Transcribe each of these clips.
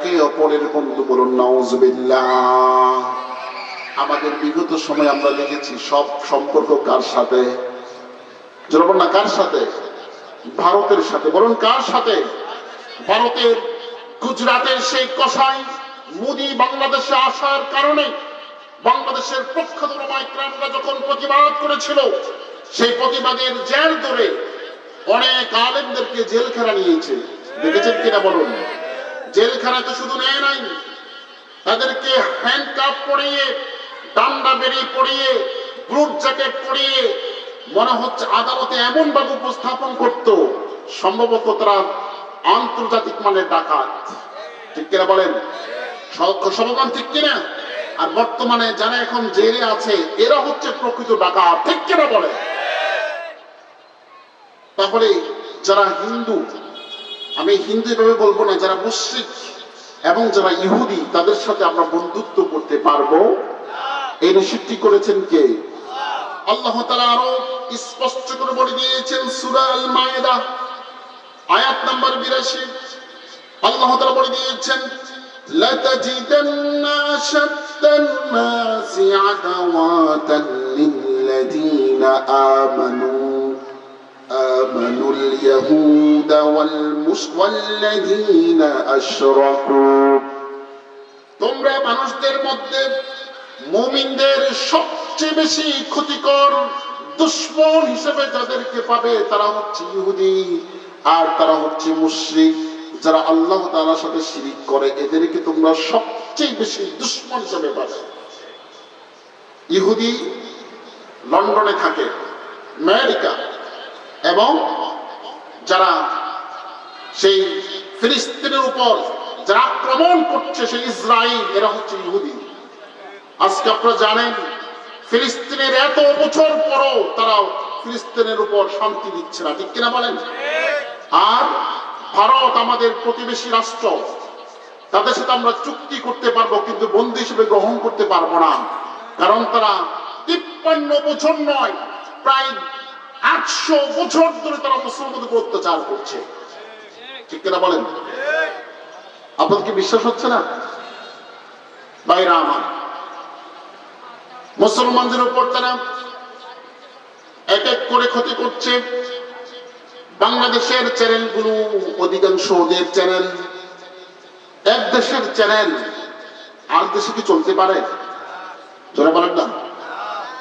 একে অপরের বন্ধু, বলুন নাউজুবিল্লাহ। আমাদের বিগত সময় আমরা দেখেছি সব সম্পর্ক কার সাথে? জনগণ না, কার সাথে? ভারতের সাথে। বলুন কার সাথে? ভারতের গুজরাটের সেই কসাই মোদি বাংলাদেশে আসার কারণে বাংলাদেশের প্রখ্যাত ওলামায়ে কেরামরা যখন প্রতিবাদ করেছিল, সেই প্রতিবাদের জের ধরে অনেক আলেমদেরকে জেলখানা নিয়েছে। দেখেছেন কিনা বলুন? জেলখানা তো শুধু নেয় নাই, তাদেরকে হ্যান্ডকাপ পরিয়ে, ডান্ডা বেরি পরিয়ে, ব্লুট জ্যাকেট পরিয়ে মনে হচ্ছে আদালতে এমন ভাবে উপস্থাপন করত সম্ভবত তারা আন্তর্জাতিক মানের ডাকাত। ঠিক কিনা বলেন? সমাধান ঠিক কিনা? আর বর্তমানে যারা এখন জেলে আছে এরা হচ্ছে প্রকৃত ডাকাত। ঠিক কিনা বলেন? তাহলে যারা হিন্দু, আমি হিন্দু এভাবে বলবো না, যারা মুশরিক এবং যারা ইহুদি, তাদের সাথে আমরা বন্ধুত্ব করতে পারবো? এই নিষিদ্ধ করেছেন কে? আল্লাহ তাআলা আরো স্পষ্ট করে বলে দিয়েছেন সূরা আল মায়েদা আয়াত নাম্বার 82। আল্লাহ তাআলা বলে দিয়েছেন লাতাজিদান্না আশাদ্দান নাসি আদাওয়াতান লিল্লাযীনা আমানুল ইয়াহুদা ওয়াল্লাযীনা আশরাকু। তোমরা মানুষদের মধ্যে মুমিনদের সবচেয়ে বেশি ক্ষতিকর দুশমন হিসেবে যাদেরকে পাবে তারা হচ্ছে ইহুদি আর তারা হচ্ছে মুশরিক। যারা আল্লাহ তাআলার সাথে শিরিক করে এদেরকে তোমরা সবচেয়ে বেশি দুশমন হিসেবে পাবে। ইহুদি লন্ডনে থাকে, আমেরিকা, এবং যারা সেই ফিলিস্তিনের উপর যারা আক্রমণ করছে সেই ইসরায়েল, এরা হচ্ছে ইহুদি। আজকে আপনারা জানেন ফিলিস্তিনের এত বছর পরও তারা ফিলিস্তিনের উপর শান্তি দিচ্ছে না। ঠিক কিনা বলেন? আর ভারত আমাদের প্রতিবেশী রাষ্ট্র, তাদের সাথে আমরা চুক্তি করতে পারবো কিন্তু বন্ধু হিসেবে গ্রহণ করতে পারবো না, কারণ তারা 53 বছর নয়, প্রায় 800 বছর ধরে তারা মুসলমানদের উপর অত্যাচার করছে। ঠিক কিনা বলেন? আপনাদের কি বিশ্বাস হচ্ছে না? ভাইরা আমার, মুসলমানদের উপর তারা এক এক করে ক্ষতি করছে। বাংলাদেশের চ্যানেলগুলো অধিকাংশ ওদের চ্যানেল, এক দেশের চ্যানেল আর দেশে কি চলতে পারে? যারা বলেন না,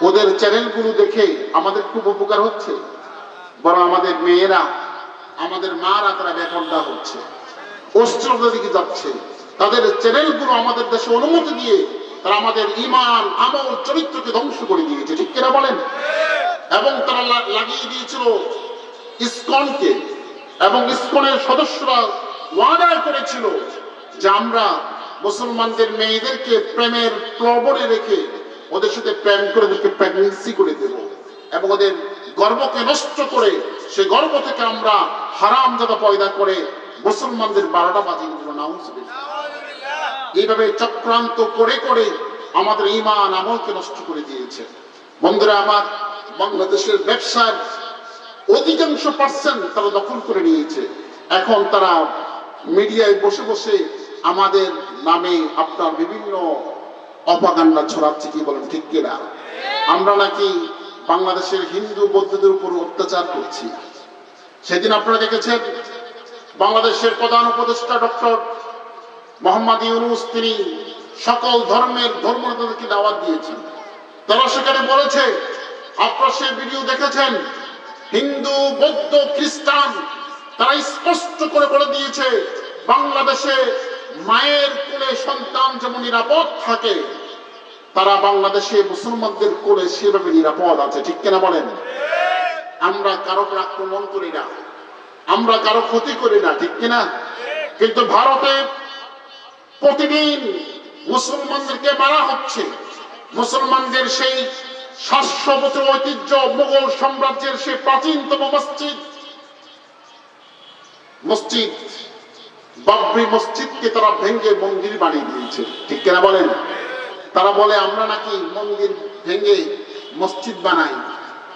ওদের চ্যানেলগুলো দেখে আমাদের খুব উপকার হচ্ছে, বরং আমাদের মেয়েরা, আমাদের মারা তারা বেপরদা হচ্ছে, অশ্লীলতার দিকে যাচ্ছে। তাদের চ্যানেলগুলো আমাদের দেশে অনুমতি দিয়ে তারা আমাদের ঈমান, আমল, চরিত্রকে ধ্বংস করে দিয়েছে। ঠিক কিনা বলেন? এবং তারা লাগিয়ে দিয়েছিল ইসকনকে, এবং ইসকনের সদস্যরা ওয়াদা করেছিল যে আমরা মুসলমানদের মেয়েদেরকে প্রেমের প্রলোভনে রেখে ওদের সাথে প্রেম করে ওদেরকে প্রেগন্যান্সি করে দেব, এবং ওদের গর্ভকে নষ্ট করে সেই গর্ভ থেকে আমরা হারামজাদা পয়দা করে মুসলমানদের 12টা বাজিয়ে দেব। নাউজুবিল্লাহ। এইভাবে চক্রান্ত করে করে আমাদের ঈমান, আমলকে নষ্ট করে দিয়েছে। বন্ধুরা আমার, বাংলাদেশের ব্যবসার অধিকাংশ পার্সেন্ট তারা দখল করে নিয়েছে। এখন তারা মিডিয়ায় বসে বসে আমাদের নামে আপনার বিভিন্ন অপাকাণ্ডা ছড়াচ্ছে। কি বলেন? ঠিক কিনা? আমরা নাকি বাংলাদেশের হিন্দু বৌদ্ধদের উপর অত্যাচার করছি। সেদিন আপনারা দেখেছেন বাংলাদেশের প্রধান উপদেষ্টা ডক্টর মোহাম্মদ ইউনূস, তিনি সকল ধর্মের ধর্মনেতাদেরকে দাওয়াত দিয়েছেন। তারা সেখানে বলেছে, আপনারা সেই ভিডিও দেখেছেন, হিন্দু, বৌদ্ধ, খ্রিস্টান তারা স্পষ্ট করে বলে দিয়েছে বাংলাদেশে মায়ের কোলে সন্তান যেমন নিরাপদ থাকে, তারা বাংলাদেশে মুসলমানদের কোলে সেভাবে নিরাপদ আছে। ঠিক কিনা বলেন? আমরা কারো আক্রমণ করি না, আমরা কারো ক্ষতি করি না। ঠিক কিনা? কিন্তু ভারতে প্রতিদিন মুসলমানদেরকে মারা হচ্ছে। মুসলমানদের সেই 700 বছর ঐতিহ্য, মুঘল সাম্রাজ্যের সেই প্রাচীনতম মসজিদ বাবরি মসজিদকে তারা ভেঙে মন্দির বানিয়ে দিয়েছে। ঠিক কিনা বলেন? তারা বলে আমরা নাকি মন্দির ভেঙে মসজিদ বানাই।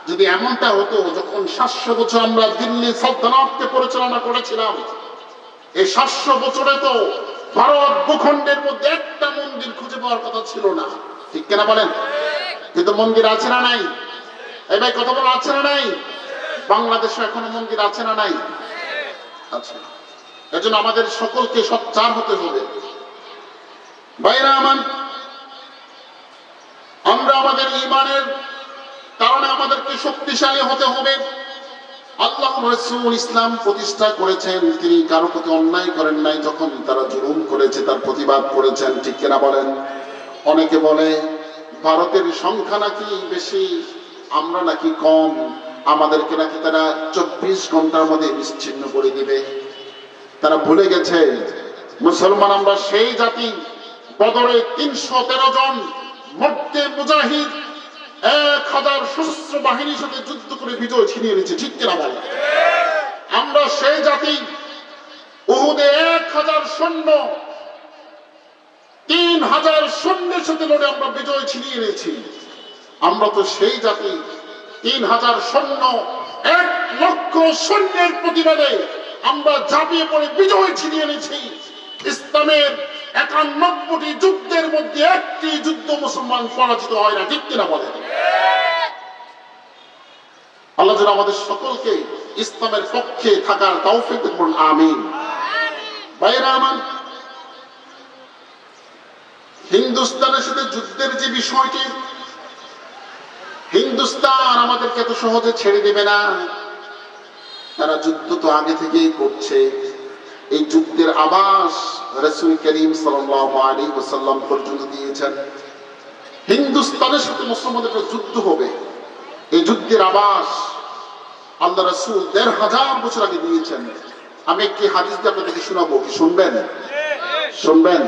যদি এমনটা হতো, যখন 700 বছর আমরা দিল্লি সালতানাতকে পরিচালনা করেছিলাম, এই 700 বছরে তো ভারত ভূখণ্ডের মধ্যে একটা মন্দির খুঁজে পাওয়ার কথা ছিল না, ঠিক কিনা বলেন? কিন্তু মন্দির আছে না নাই? এই ভাই কথা বলা আছে না নাই? বাংলাদেশে এখনো মন্দির আছে না নাই? আছে। এজন্য আমাদের সকলকে সোচ্চার হতে হবে। ভাইরা আমার, আমরা আমাদের ঈমানের কারণে আমাদেরকে শক্তিশালী হতে হবে। আল্লাহ রাসূল ইসলাম প্রতিষ্ঠা করেছেন, তিনি কারো প্রতি অন্যায় করেন নাই। যখন তারা জুলুম করেছে তার প্রতিবাদ করেছেন, ঠিক কিনা বলেন? অনেকে বলে ভারতের সংখ্যা নাকি বেশি, আমরা নাকি কম, আমাদেরকে নাকি তারা 24 ঘন্টার মধ্যে বিচ্ছিন্ন করে দিবে। তারা ভুলে গেছে মুসলমান আমরা সেই জাতি, বদরে 313 জন মধ্যে মুজাহিদ 1000 সশস্ত্র বাহিনীর সাথে যুদ্ধ করে বিজয় ছিনিয়ে নিয়েছে, ঠিক কিনা বলে? আমরা সেই জাতি, উহুদে 1000 সৈন্য 3000 সৈন্যের সাথে লড়ে আমরা বিজয় ছিনিয়ে নিয়েছি। আমরা তো সেই জাতি, 3000 সৈন্য 1 লক্ষ সৈন্যের প্রতিবাদে আমরা ঝাঁপিয়ে পড়ে বিজয় ছিনিয়ে নিয়েছি। ইসলামের 91টি যুদ্ধের মধ্যে একটি যুদ্ধ মুসলমান পরাজিত হয় না, ঠিক কিনা বলে? আল্লাহ যেন আমাদের সকলকে ইসলামের পক্ষে থাকার তৌফিক দান করুন, আমিন। ভাইরা আমার, হিন্দুস্তানের সাথে যুদ্ধের যে বিষয়টি, হিন্দুস্তান আমাদেরকে এত সহজে ছেড়ে দেবে না। তারা যুদ্ধ তো আগে থেকেই করছে। এই যুদ্ধের আভাস রাসূল করিম সাল্লাল্লাহু আলাইহি ওয়াসাল্লাম পর্যন্ত দিয়েছেন। হিন্দুস্তানের সাথে মুসলমানদের যুদ্ধ হবে, এই যুদ্ধের আভাস আল্লাহ রাসূল 1500 বছর আগে দিয়েছেন। আমি একটি হাদিস দিয়ে আপনাদেরকে শোনাবো, কি শুনবেন? শুনবেন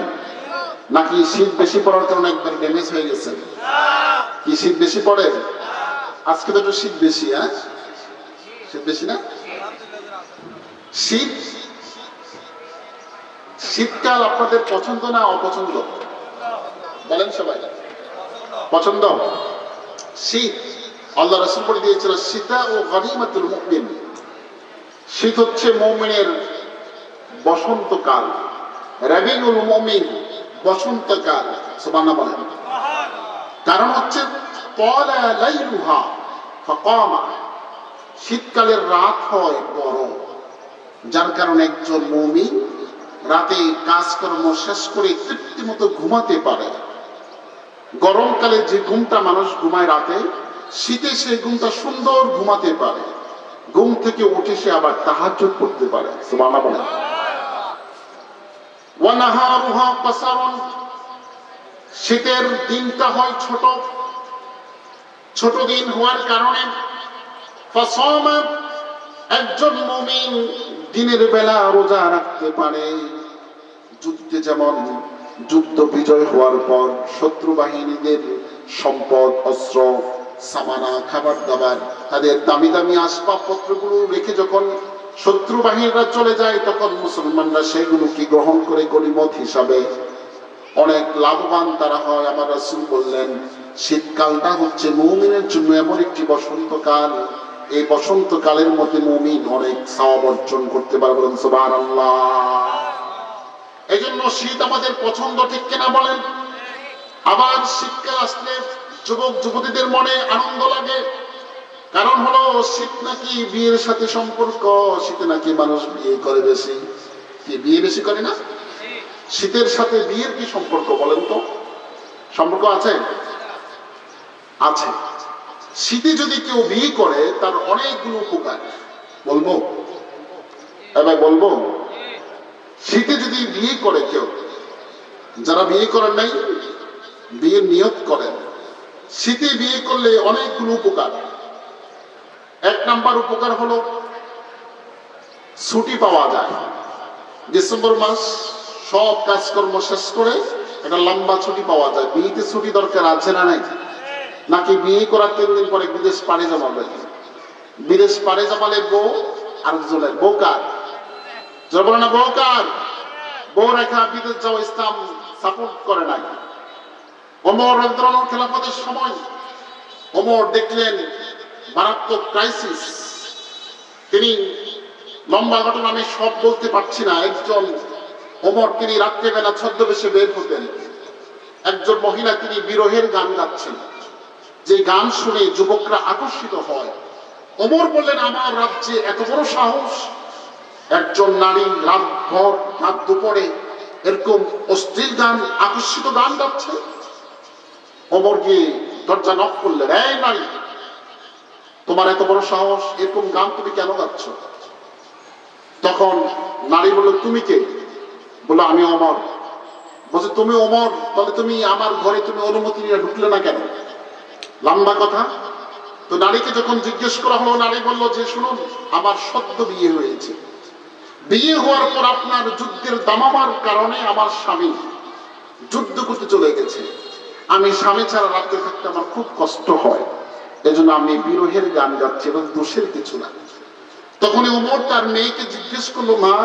নাকি শীত বেশি পড়ার কারণে একবার ড্যামেজ হয়ে গেছে? কি শীত বেশি পড়ে? আজকে তো একটু শীত বেশি, হ্যাঁ শীত বেশি না? শীত, শীতকাল আপনাদের পছন্দ না অপছন্দ? বলেন সবাই। পছন্দ। শীত আল্লাহ রাসূল বলে দিয়েছিল শীতা ও গনিমাতুল মুমিন, শীত হচ্ছে মুমিনের বসন্তকাল, রাবিউল মুমিন বসন্তকাল। সুবহানাল্লাহ বলেন। কারণ হচ্ছে তালা লাইলুহা ফাকামা, শীতকালের রাত হয় বড়, যার কারণে একজন মুমিন রাতে কাজকর্ম শেষ করে তৃপ্তি মতো ঘুমাতে পারে। গরমকালে যে ঘুমটা মানুষ ঘুমায় রাতে, শীতে সেই ঘুমটা সুন্দর ঘুমাতে পারে। ঘুম থেকে উঠে সে আবার তাহাজ্জুদ পড়তে পারে। সুবহানাল্লাহ বলেন। ওয়া নাহারুহা কাসারুন, শীতের দিনটা হয় ছোট, ছোট দিন হওয়ার কারণে ফাসামা, একজন মুমিন দিনের বেলা রোজা রাখতে পারে। যুদ্ধে যেমন যুদ্ধ বিজয় হওয়ার পর শত্রু বাহিনীদের সম্পদ, অস্ত্র, সামানা, খাবার দাবার, তাদের দামি দামি আসবাবপত্রগুলো রেখে যখন শত্রু বাহিনীরা চলে যায়, তখন মুসলমানরা সেগুলোকে গ্রহণ করে গনিমত হিসাবে অনেক লাভবান তারা হয়। আমার রাসূল বললেন শীতকালটা হচ্ছে মুমিনের জন্য এমন একটি বসন্তকাল, এই বসন্তকালের মধ্যে মুমিন অনেক সওয়াব অর্জন করতে পারে। বলেন সুবহানাল্লাহ। এই জন্য শীত আমাদের পছন্দ, ঠিক কিনা বলেন? আবার শীতকাল আসলে যুবক যুবতীদের মনে আনন্দ লাগে, কারণ হলো শীত নাকি বিয়ের সাথে সম্পর্ক, শীতে নাকি মানুষ বিয়ে করে বেশি। কি বিয়ে বেশি করে না? শীতের সাথে বিয়ের কি সম্পর্ক বলেন তো? সম্পর্ক আছে? আছে। শীতে যদি কেউ বিয়ে করে তার অনেকগুলো উপকার, বলবো এবার বলবো। শীতে যদি বিয়ে করে কেউ, যারা বিয়ে করেন নাই বিয়ের নিয়ত করেন, শীতে বিয়ে করলে অনেকগুলো উপকার। 1 নাম্বার উপকার হলো ছুটি পাওয়া যায়। ডিসেম্বর মাস সব কাজকর্ম শেষ করে একটা লম্বা ছুটি পাওয়া যায়। বিয়েতে ছুটি দরকার আছে না নাই? নাকি বিয়ে করার 3 দিন পরে বিদেশ পাড়ি জমাবে? বিদেশ পাড়ি জমালে বউ আরেকজনের, বউ কার? যারা বলে না বউ কার? বউ রেখা বিদেশ যাওয়া ইসলাম সাপোর্ট করে নাই। ওমর রাদিয়াল্লাহু আনহু খেলাফতের সময় ওমর দেখলেন মারাত্মক ক্রাইসিস। তিনি, লম্বা ঘটনা আমি সব বলতে পারছি না, একজন ওমর তিনি রাত্রেবেলা ছদ্মবেশে বের হতেন। একজন মহিলা তিনি বিরহের গান গাচ্ছেন, যে গান শুনে যুবকরা আকর্ষিত হয়। ওমর বললেন, আমার রাজ্যে এত বড় সাহস, একজন নারী রাত দুপুরে এরকম অশ্লীল গান, আকর্ষিত গান গাচ্ছে। ওমর গিয়ে দরজা নক করলেন, এই নারী, তোমার এত বড় সাহস, এরকম গান তুমি কেন গাচ্ছ? তখন নারী বলল, তুমি কে? বললো, আমি ওমর। বলছে, তুমি ওমর, তাহলে তুমি আমার ঘরে তুমি অনুমতি নিয়ে ঢুকলে না কেন? লম্বা কথা। তো নারীকে যখন জিজ্ঞেস করা হলো, নারী বলল যে, শুনুন, আমার সদ্য বিয়ে হয়েছে। বিয়ে হওয়ার পর আপনার যুদ্ধের দামামার কারণে আমার স্বামী যুদ্ধ করতে চলে গেছে। আমি স্বামী ছাড়া রাত্রে থাকতে আমার খুব কষ্ট হয়, এজন্য আমি বিরহের গান গাচ্ছি, এবং দোষের কিছু না। তখনই ওমর তার মেয়েকে জিজ্ঞেস করলো, মা,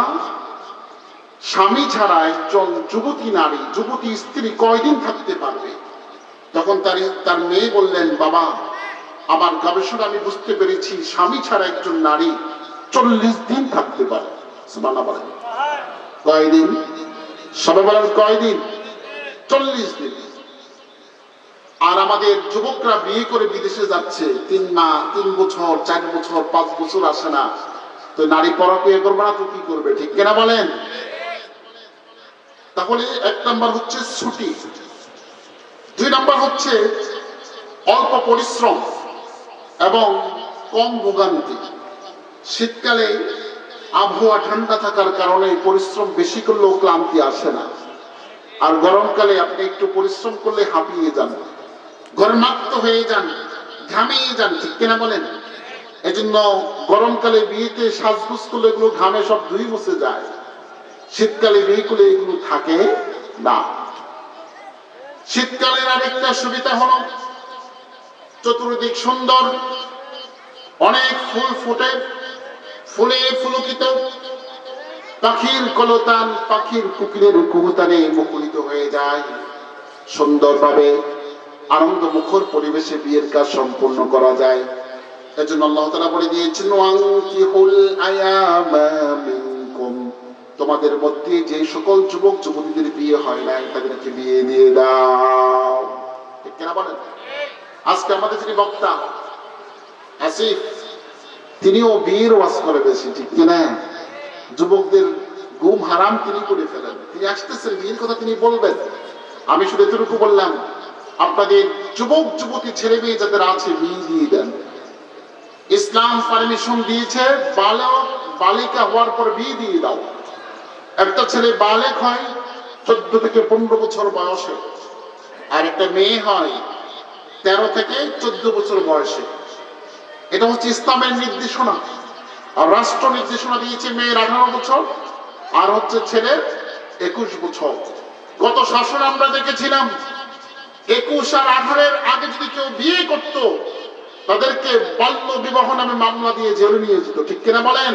স্বামী ছাড়া একজন যুবতী নারী, যুবতী স্ত্রী কয়দিন থাকতে পারবে? তখন তার মেয়ে বললেন, বাবা, আমার গবেষণা আমি বুঝতে পেরেছি, স্বামী ছাড়া একজন নারী 40 দিন থাকতে পারে। সুবহানাল্লাহ বলেন। কয়দিন? সবাই বলেন কয়দিন? 40 দিন। আর আমাদের যুবকরা বিয়ে করে বিদেশে যাচ্ছে, 3 মাস, 3 বছর, 4 বছর, 5 বছর আসে না। তো নারী পরকীয়া করবে না তো কি করবে? ঠিক কিনা বলেন? তাহলে 1 নাম্বার হচ্ছে ছুটি, 2 নাম্বার হচ্ছে অল্প পরিশ্রম এবং কম ভোগান্তি। শীতকালে আবহাওয়া ঠান্ডা থাকার কারণে পরিশ্রম বেশি করলেও ক্লান্তি আসে না। আর গরমকালে আপনি একটু পরিশ্রম করলে হাঁপিয়ে যান, ঘর্মাক্ত হয়ে যান, ঘামিয়ে যান। ঠিক কিনা বলেন? এজন্য গরমকালে বিয়েতে সাজগোজ করলে এগুলো ঘামে সব ধুই মুছে যায়। শীতকালে বিয়ে করলে এগুলো থাকে না। শীতকালের আরেকটা সুবিধা হলো চতুর্দিক সুন্দর, অনেক ফুল ফুটে, ফুলে ফুলকিত, পাখির কলতান, পাখির কুকিলের কুহুতানে মুখরিত হয়ে যায়। সুন্দরভাবে আনন্দ মুখর পরিবেশে বিয়ের কাজ সম্পূর্ণ করা যায়। এজন্য আল্লাহ তাআলা বলে দিয়েছেন, ওয়ানকিহুল আয়ামা মিনকুম, তোমাদের মধ্যে যে সকল যুবক যুবতীদের বিয়ে হয় নাই তাদেরকে বিয়ে দিয়ে দাও। ঠিক কিনা বলেন? আজকে আমাদের যিনি বক্তা আসিফ, তিনিও বিয়ের ওয়াজ করে বেশি। ঠিক কিনা? যুবকদের ঘুম হারাম তিনি করে ফেলেন। তিনি আসতেছেন, বিয়ের কথা তিনি বলবেন। আমি শুধু এতটুকু বললাম, আপনাদের যুবক যুবতী ছেলে মেয়ে যাদের আছে, বিয়ে দিয়ে দেন। ইসলাম পারমিশন দিয়েছে, বালক বালিকা হওয়ার পর বিয়ে দিয়ে দাও। একটা ছেলে বালেক হয় 14 থেকে 15 বছর বয়সে, আর একটা মেয়ে হয় 13 থেকে 14 বছর বয়সে। এটা হচ্ছে ইসলামের নির্দেশনা। আর রাষ্ট্র নির্দেশনা দিয়েছে মেয়ের 18 বছর আর হচ্ছে ছেলের 21 বছর। গত শাসন আমরা দেখেছিলাম 21 আর 18 আগে যদি কেউ বিয়ে করত, তাদেরকে বাল্য বিবাহ নামে মামলা দিয়ে জেলে নিয়ে যেত। ঠিক কিনা বলেন?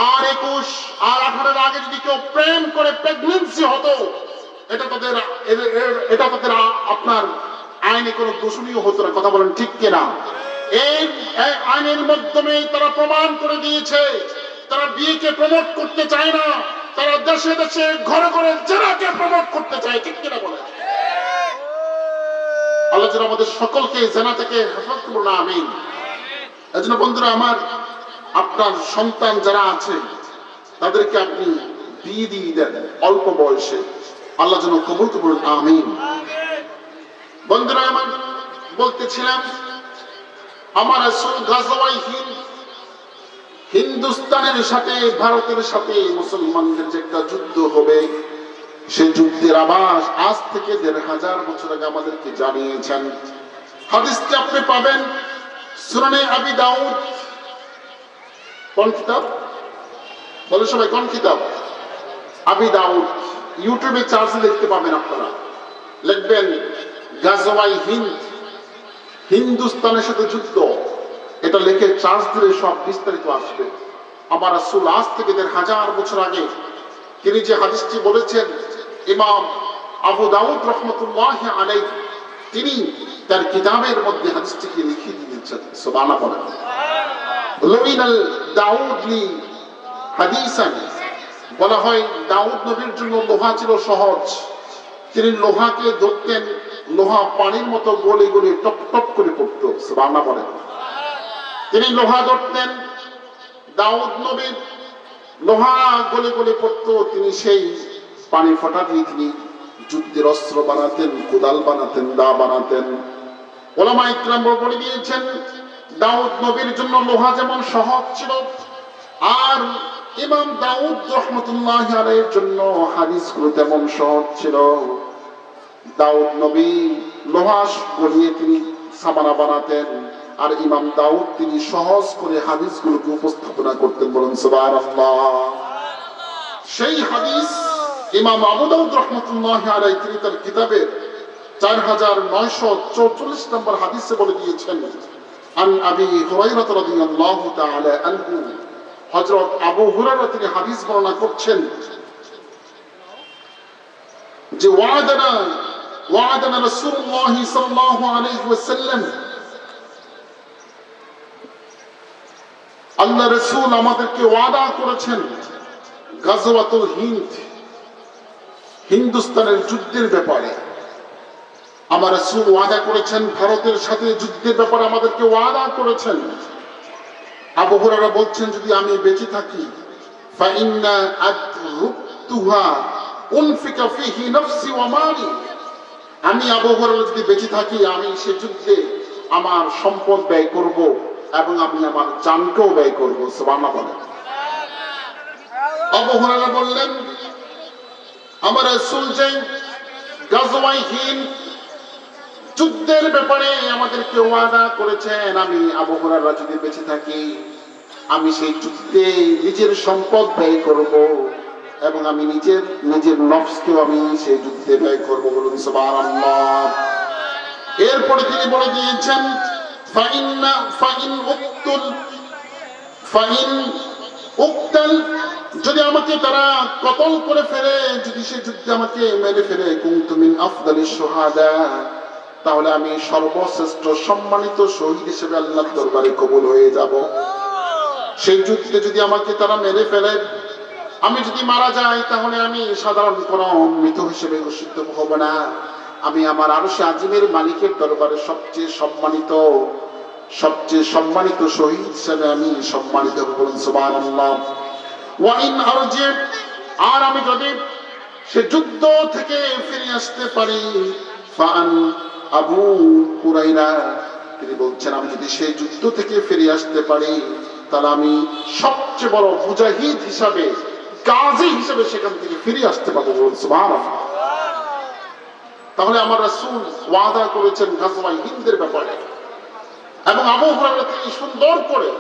আর 21 আর 18 আগে যদি কেউ প্রেম করে প্রেগন্যান্সি হতো, এটা তাদের আপনার আইনে কোনো দোষণীয় হতো না। কথা বলেন ঠিক কিনা? এই আইনের মাধ্যমে তারা প্রমাণ করে দিয়েছে তারা বিয়েকে প্রমোট করতে চায় না, তারা দেশে দেশে ঘরে ঘরে জেনাকে প্রমোট করতে চায়। ঠিক কিনা বলেন? আল্লাহ যেন আমাদের সকলকে জেনা থেকে হেফাজত করুন, আমিন। এজন্য বন্ধুরা আমার, আপনার সন্তান যারা আছে তাদেরকে আপনি বিয়ে দিয়ে দেন অল্প বয়সে। আল্লাহ যেন কবুল করুন, আমিন। বন্ধুরা আমার, বলতেছিলাম, আমার রাসূল গাজওয়ায়ে হিন্দ, হিন্দুস্তানের সাথে ভারতের সাথে মুসলমানদের যে একটা যুদ্ধ হবে, সেই যুদ্ধের আভাস আজ থেকে 1500 বছর আগে আমাদেরকে জানিয়েছেন। হাদিসটি আপনি পাবেন সুনানে আবি দাউদ। কোন কিতাব? বলে সবাই, কোন কিতাব? আবি দাউদ। ইউটিউবে চার্জ দেখতে পাবেন আপনারা। লিখবেন গাজওয়ায়ে হিন্দ, হিন্দুস্তানের সাথে যুদ্ধ, এটা লিখে চার্জ দিলে সব বিস্তারিত আসবে। আমার রাসূল আজ থেকে 1500 বছর আগে তিনি যে হাদিসটি বলেছেন, ইমাম আবু দাউদ রহমতুল্লাহি আলাইহি তিনি তার কিতাবের মধ্যে হাদিসটিকে লিখে দিয়েছেন। সুবহানাল্লাহ। লুইনাল দাউদ লি হাদিসান বলা হয় দাউদ নবীর জন্য লোহা ছিল সহজ, তিনি লোহাকে ধরতেন, লোহা পানির মতো গলে গলে টপ টপ করে পড়তো, সুবহানাল্লাহ বলেন। তিনি লোহা ধরতেন, দাউদ নবীর লোহা গলে গলে পড়তো, তিনি সেই পানি ফোঁটা দিয়ে তিনি যুদ্ধের অস্ত্র বানাতেন, কোদাল বানাতেন, দা বানাতেন। ওলামা ইকরাম বলে দিয়েছেন দাউদ নবীর জন্য লোহা যেমন সহজ ছিল, আর ইমাম দাউদ রাহমাতুল্লাহি আলাইহির জন্য হাদিসগুলো তেমন সহজ ছিল। দাউদ নবী লোহা গলিয়ে তিনি সামানা বানাতেন, আর ইমাম দাউদ তিনি সহজ করে হাদিসগুলোকে উপস্থাপনা করতেন, বলেন সুবহানাল্লাহ। সেই হাদিস ইমাম আবু দাউদ রাহমাতুল্লাহি আলাইহি তিনি তার কিতাবের 4944 নম্বর হাদিসে বলে দিয়েছেন, আন আবি হুরায়রা রাদিয়াল্লাহু তাআলা আনহু, হযরত আবু হুরায়রা তিনি হাদিস বর্ণনা করছেন যে ওয়াদানা রাসূলুল্লাহ সাল্লাল্লাহু আলাইহি ওয়াসাল্লাম, আল্লাহ রাসূল আমাদেরকে ওয়াদা করেছেন গাজওয়াতুল হিন্দ, হিন্দুস্তানের যুদ্ধের ব্যাপারে। আমার রাসূল ওয়াদা করেছেন ভারতের সাথে যুদ্ধের ব্যাপারে আমাদেরকে ওয়াদা করেছেন। আবু হুরায়রা বলছেন যদি আমি বেঁচে থাকি, ফা ইন্না আদরুতুহা উনফিকা ফিহি নাফসি ওয়া মালি, আমি আবু হুরায়রা যদি বেঁচে থাকি আমি সে যুদ্ধে আমার সম্পদ ব্যয় করব এবং আমি আমার জানকেও ব্যয় করব, সুবহানাল্লাহ বলেন। আবু হুরায়রা বললেন আমার রাসূল যে গাজওয়ায়ে হিন্দ যুদ্ধের ব্যাপারে আমাদেরকে ওয়াদা করেছেন, আমি আবু হুরায়রা যদি বেঁচে থাকি আমি সেই যুদ্ধে নিজের সম্পদ ব্যয় করব এবং আমি নিজের নফসকেও আমি সেই যুদ্ধে ব্যয় করব, বলুন সুবহানাল্লাহ। এরপরে তিনি বলে দিয়েছেন ফাইন উক্তাল, যদি আমাকে তারা কতল করে ফেলে, যদি সে যুদ্ধে আমাকে মেরে ফেলে, কুনতু মিন আফদালিশ শুহাদা, তাহলে আমি সর্বশ্রেষ্ঠ সম্মানিত শহীদ হিসেবে আল্লাহর দরবারে কবুল হয়ে যাব। সেই যুদ্ধে যদি আমাকে তারা মেরে ফেলে, আমি যদি মারা যাই, তাহলে আমি সাধারণ কোন মৃত হিসেবে ঘোষিত হব না, আমি আমার আরশে আজিমের মালিকের দরবারে সবচেয়ে সম্মানিত শহীদ হিসেবে আমি সম্মানিত হব, বলুন সুবহানাল্লাহ। ওয়া ইন আরজি, আর আমি যদি সে যুদ্ধ থেকে ফিরে আসতে পারি, ফাআন আবু হুরায়রা তিনি বলছেন আমি যদি সেই যুদ্ধ থেকে ফিরে আসতে পারি, তাহলে আমি সবচেয়ে বড় মুজাহিদ হিসাবে, গাজী হিসাবে সেখান থেকে ফিরে আসতে পারবো, বলুন সুবহানাল্লাহ। তাহলে আমার রাসূল ওয়াদা করেছেন গাজওয়ায়ে হিন্দের ব্যাপারে, এবং আবু হুরায়রা তিনি সুন্দর করে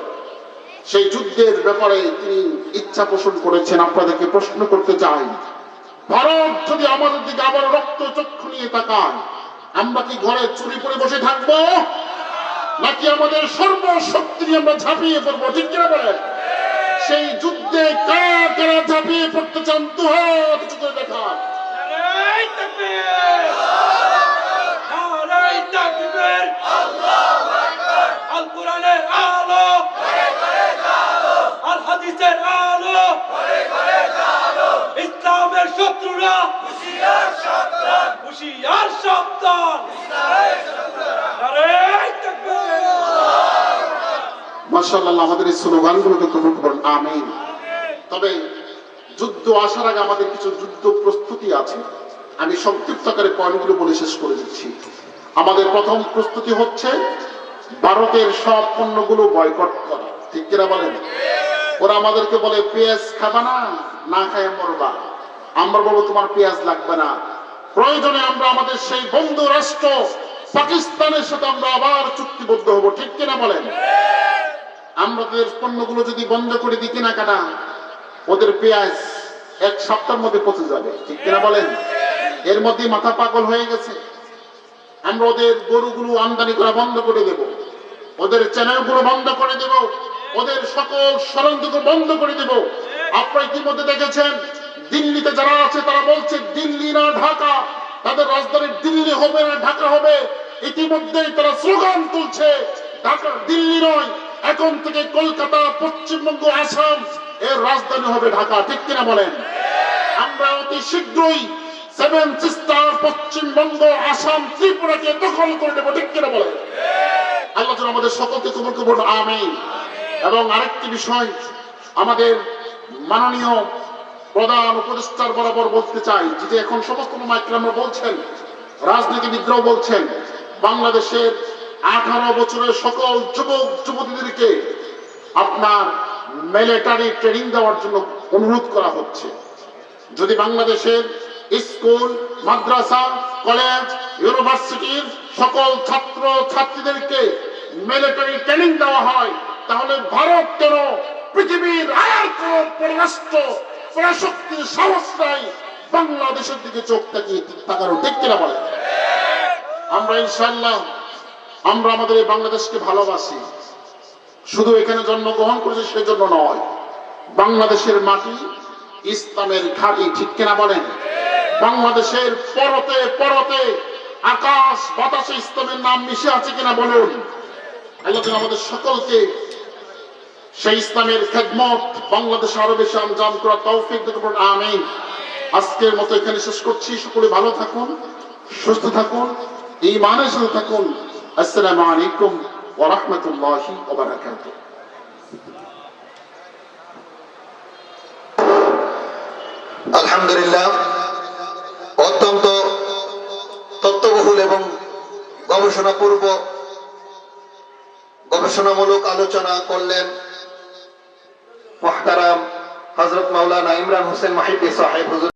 সেই যুদ্ধের ব্যাপারে তিনি ইচ্ছা পোষণ করেছেন। আপনাদেরকে প্রশ্ন করতে চাই, ভারত যদি আমাদের দিকে আবার রক্ত চক্ষু নিয়ে তাকায়, আমরা কি ঘরে চুরি করে বসে থাকবো, নাকি আমাদের সর্বশক্তি নিয়ে আমরা ঝাঁপিয়ে পড়বো, ঠিক কিনা বলেন? সেই যুদ্ধে কারা কারা ঝাঁপিয়ে পড়তে চান দু হাত উঁচু করে দেখান। নারায়ে তাকবীর, নারায়ে তাকবীর, আল্লাহু আকবার। আল কোরআনের আলো ঘরে ঘরে জ্বালো, আল হাদিসের আলো ঘরে ঘরে জ্বালো, ইসলামের শত্রুরা হুঁশিয়ার সাবধান, হুঁশিয়ার সাবধান, ইসলামের শত্রুরা। নারায়ে তাকবীর, মাশাআল্লাহ। আমাদের এই স্লোগানগুলোকে কবুল করুন, আমিন। তবে যুদ্ধ আসার আগে আমাদের কিছু যুদ্ধ প্রস্তুতি আছে, আমি সংক্ষিপ্ত আকারে পয়েন্টগুলো বলে শেষ করে দিচ্ছি। আমাদের প্রথম প্রস্তুতি হচ্ছে ভারতের সব পণ্যগুলো বয়কট করা, ঠিক কিনা বলেন? ওরা আমাদেরকে বলে পেঁয়াজ খাবা না, না খায় মরবা। আমরা বলবো তোমার পেঁয়াজ লাগবে না। প্রয়োজনে আমরা আমাদের সেই বন্ধু রাষ্ট্র পাকিস্তানের সাথে আমরা আবার চুক্তিবদ্ধ হব, ঠিক কিনা বলেন? আমাদের পণ্যগুলো যদি বন্ধ করে দিই কেনাকাটা, ওদের পেঁয়াজ এক সপ্তাহের মধ্যে পচে যাবে, ঠিক কিনা বলেন? এর মধ্যে মাথা পাগল হয়ে গেছে। আমরা ওদের গরুগুলো আমদানি করা বন্ধ করে দেব, ওদের চ্যানেলগুলো বন্ধ করে দেব, ওদের সকল ষড়যন্ত্র বন্ধ করে দেব। আপনারা ইতিমধ্যে দেখেছেন দিল্লিতে যারা আছে তারা বলছে দিল্লি না ঢাকা, তাদের রাজধানী দিল্লি হবে না ঢাকা হবে। ইতিমধ্যে তারা স্লোগান তুলছে ঢাকা দিল্লি নয়, এখন থেকে কলকাতা, পশ্চিমবঙ্গ, আসাম এর রাজধানী হবে ঢাকা, ঠিক কিনা বলেন? আমরা অতি শীঘ্রই সেভেন সিস্টার পশ্চিমবঙ্গ, আসাম, ত্রিপুরাকে দখল করে নেব, ঠিক কিনা বলেন? আল্লাহ যেন আমাদের সকলকে কবুল করুন, আমিন। এবং আরেকটি বিষয় আমাদের মাননীয় প্রধান উপদেষ্টার বরাবর বলতে চাই, যেটি এখন সমস্ত মাইক্রামরা বলছেন, রাজনীতিবিদরাও বলছেন, বাংলাদেশের 18 বছরের সকল যুবক যুবতীদেরকে আপনার মিলিটারি ট্রেনিং দেওয়ার জন্য অনুরোধ করা হচ্ছে। যদি বাংলাদেশের স্কুল, মাদ্রাসা, কলেজ, ইউনিভার্সিটির সকল ছাত্র ছাত্রীদেরকে মিলিটারি ট্রেনিং দেওয়া হয়, তাহলে ভারত কেন পৃথিবীর আর কোন পররাষ্ট্র পরাশক্তির সাহস নাই বাংলাদেশের দিকে চোখ তাকানো, ঠিক কিনা বলে? আমরা ইনশাআল্লাহ আমরা আমাদের এই বাংলাদেশকে ভালোবাসি, শুধু এখানে জন্মগ্রহণ করেছে সেজন্য নয়। বাংলাদেশের মাটি ইসলামের ঘাঁটি, ঠিক কিনা বলেন? বাংলাদেশের পরতে পরতে আকাশ বাতাসে ইসলামের নাম মিশে আছে কিনা বলুন। আল্লাহ আমাদের সকলকে সেই ইসলামের খেদমত বাংলাদেশে আরো বেশি আঞ্জাম করার তৌফিক দিতে পারেন, আমিন। আজকের মতো এখানে শেষ করছি। সকলে ভালো থাকুন, সুস্থ থাকুন, ঈমানের সাথে থাকুন। আসসালামু আলাইকুম ওয়া রাহমাতুল্লাহি ওয়া বারাকাতুহু। আলহামদুলিল্লাহ, অত্যন্ত তত্ত্ববহুল এবং গবেষণামূলক আলোচনা করলেন মুহতারাম হযরত মাওলানা ইমরান হোসেন মাহিদি সাহেব হুজুর।